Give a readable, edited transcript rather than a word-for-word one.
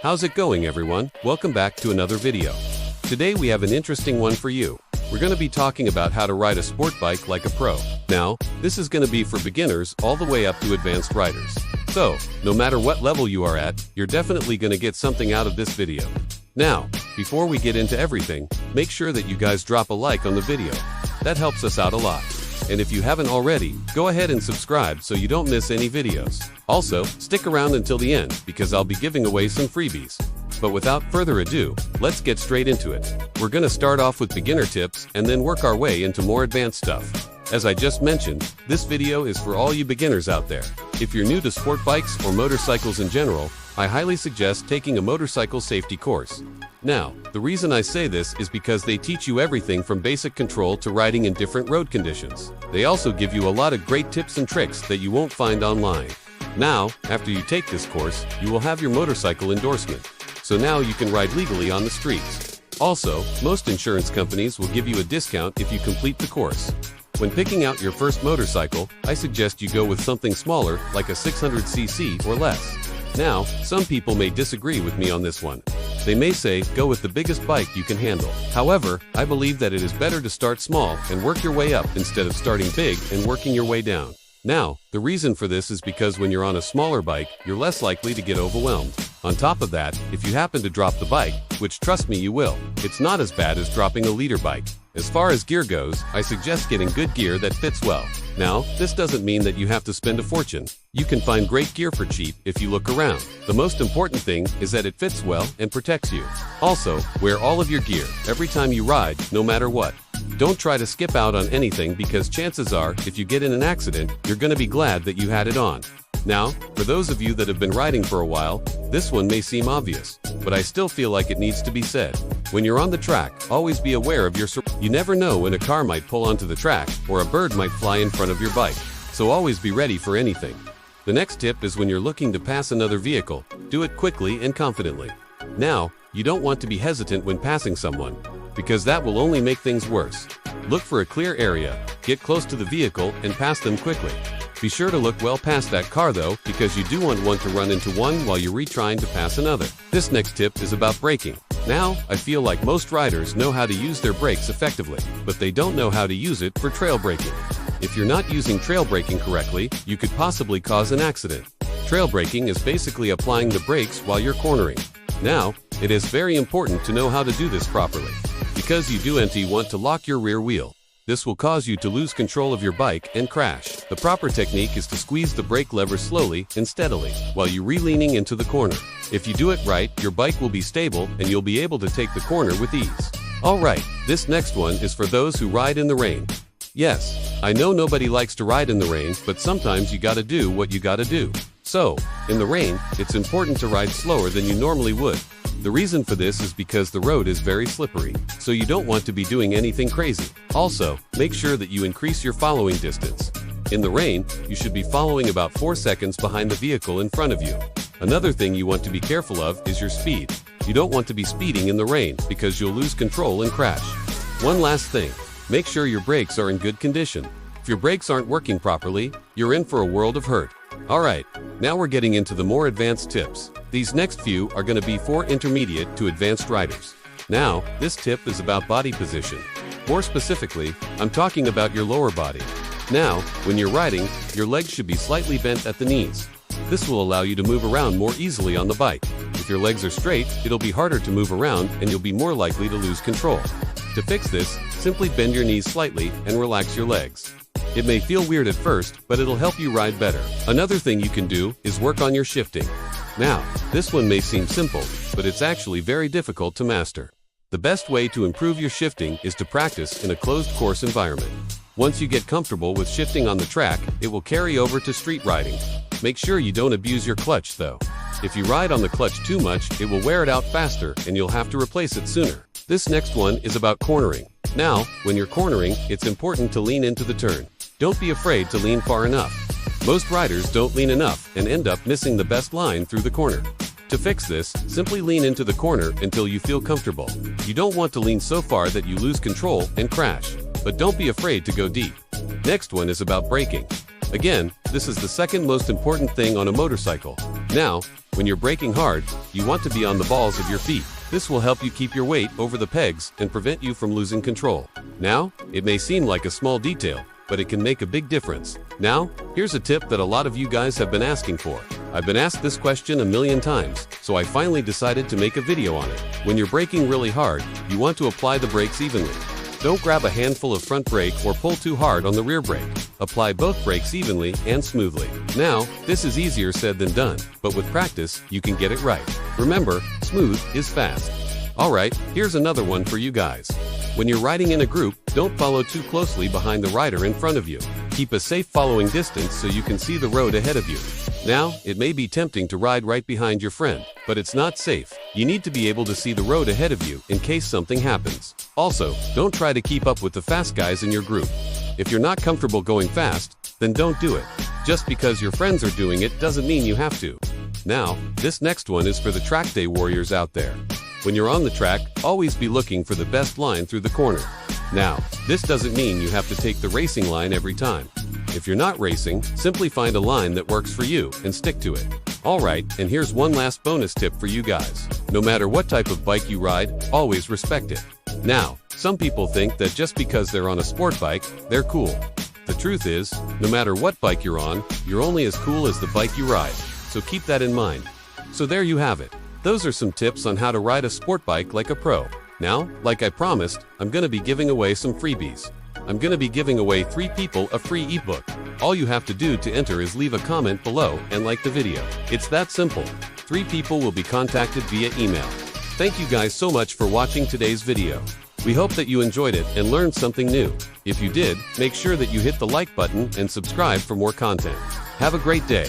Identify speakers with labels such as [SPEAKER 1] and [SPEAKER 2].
[SPEAKER 1] How's it going, everyone? Welcome back to another video. Today we have an interesting one for you. We're going to be talking about how to ride a sport bike like a pro. Now, this is going to be for beginners all the way up to advanced riders. So, no matter what level you are at, you're definitely going to get something out of this video. Now, before we get into everything, make sure that you guys drop a like on the video. That helps us out a lot. And if you haven't already, go ahead and subscribe so you don't miss any videos. Also, stick around until the end because I'll be giving away some freebies. But without further ado, let's get straight into it. We're going to start off with beginner tips and then work our way into more advanced stuff. As I just mentioned, this video is for all you beginners out there. If you're new to sport bikes or motorcycles in general, I highly suggest taking a motorcycle safety course. Now, the reason I say this is because they teach you everything from basic control to riding in different road conditions. They also give you a lot of great tips and tricks that you won't find online. Now, after you take this course, you will have your motorcycle endorsement. So now you can ride legally on the streets. Also, most insurance companies will give you a discount if you complete the course. When picking out your first motorcycle, I suggest you go with something smaller like a 600cc or less. Now, some people may disagree with me on this one. They may say, go with the biggest bike you can handle. However, I believe that it is better to start small and work your way up instead of starting big and working your way down. Now, the reason for this is because when you're on a smaller bike, you're less likely to get overwhelmed. On top of that, if you happen to drop the bike, which trust me you will, it's not as bad as dropping a leader bike. As far as gear goes, I suggest getting good gear that fits well. Now, this doesn't mean that you have to spend a fortune. You can find great gear for cheap if you look around. The most important thing is that it fits well and protects you. Also, wear all of your gear every time you ride, no matter what. Don't try to skip out on anything because chances are, if you get in an accident, you're going to be glad that you had it on. Now, for those of you that have been riding for a while, this one may seem obvious, but I still feel like it needs to be said. When you're on the track, always be aware of your surroundings. You never know when a car might pull onto the track or a bird might fly in front of your bike, so always be ready for anything. The next tip is when you're looking to pass another vehicle, do it quickly and confidently. Now, you don't want to be hesitant when passing someone, because that will only make things worse. Look for a clear area, get close to the vehicle, and pass them quickly. Be sure to look well past that car though, because you do want to run into one while you're retrying to pass another. This next tip is about braking. Now, I feel like most riders know how to use their brakes effectively, but they don't know how to use it for trail braking. If you're not using trail braking correctly, you could possibly cause an accident. Trail braking is basically applying the brakes while you're cornering. Now, it is very important to know how to do this properly, because you do want to lock your rear wheel. This will cause you to lose control of your bike and crash. The proper technique is to squeeze the brake lever slowly and steadily while you're leaning into the corner. If you do it right, your bike will be stable and you'll be able to take the corner with ease. Alright, this next one is for those who ride in the rain. Yes, I know nobody likes to ride in the rain, but sometimes you gotta do what you gotta do. So, in the rain, it's important to ride slower than you normally would. The reason for this is because the road is very slippery, so you don't want to be doing anything crazy. Also, make sure that you increase your following distance. In the rain, you should be following about 4 seconds behind the vehicle in front of you. Another thing you want to be careful of is your speed. You don't want to be speeding in the rain because you'll lose control and crash. One last thing, make sure your brakes are in good condition. If your brakes aren't working properly, you're in for a world of hurt. Alright, now we're getting into the more advanced tips. These next few are going to be for intermediate to advanced riders. Now, this tip is about body position. More specifically, I'm talking about your lower body. Now, when you're riding, your legs should be slightly bent at the knees. This will allow you to move around more easily on the bike. If your legs are straight, it'll be harder to move around and you'll be more likely to lose control. To fix this, simply bend your knees slightly and relax your legs. It may feel weird at first, but it'll help you ride better. Another thing you can do is work on your shifting. Now, this one may seem simple, but it's actually very difficult to master. The best way to improve your shifting is to practice in a closed course environment. Once you get comfortable with shifting on the track, it will carry over to street riding. Make sure you don't abuse your clutch though. If you ride on the clutch too much, it will wear it out faster and you'll have to replace it sooner. This next one is about cornering. Now, when you're cornering, it's important to lean into the turn. Don't be afraid to lean far enough. Most riders don't lean enough and end up missing the best line through the corner. To fix this, simply lean into the corner until you feel comfortable. You don't want to lean so far that you lose control and crash, but don't be afraid to go deep. Next one is about braking. Again, this is the second most important thing on a motorcycle. Now, When you're braking hard, you want to be on the balls of your feet. This will help you keep your weight over the pegs and prevent you from losing control. Now, it may seem like a small detail, but it can make a big difference. Now, here's a tip that a lot of you guys have been asking for. I've been asked this question a million times, so I finally decided to make a video on it. When you're braking really hard, you want to apply the brakes evenly. Don't grab a handful of front brake or pull too hard on the rear brake. Apply both brakes evenly and smoothly. Now, this is easier said than done, but with practice, you can get it right. Remember, smooth is fast. Alright, here's another one for you guys. When you're riding in a group, don't follow too closely behind the rider in front of you. Keep a safe following distance so you can see the road ahead of you. Now, it may be tempting to ride right behind your friend, but it's not safe. You need to be able to see the road ahead of you in case something happens. Also, don't try to keep up with the fast guys in your group. If you're not comfortable going fast, then don't do it. Just because your friends are doing it doesn't mean you have to. Now, this next one is for the track day warriors out there. When you're on the track, always be looking for the best line through the corner. Now, this doesn't mean you have to take the racing line every time. If you're not racing, simply find a line that works for you and stick to it. Alright, and here's one last bonus tip for you guys. No matter what type of bike you ride, always respect it. Now, some people think that just because they're on a sport bike, they're cool. The truth is, no matter what bike you're on, you're only as cool as the bike you ride. So keep that in mind. So there you have it. Those are some tips on how to ride a sport bike like a pro. Now, like I promised, I'm going to be giving away some freebies. I'm going to be giving away 3 people a free ebook. All you have to do to enter is leave a comment below and like the video. It's that simple. 3 people will be contacted via email. Thank you guys so much for watching today's video. We hope that you enjoyed it and learned something new. If you did, make sure that you hit the like button and subscribe for more content. Have a great day.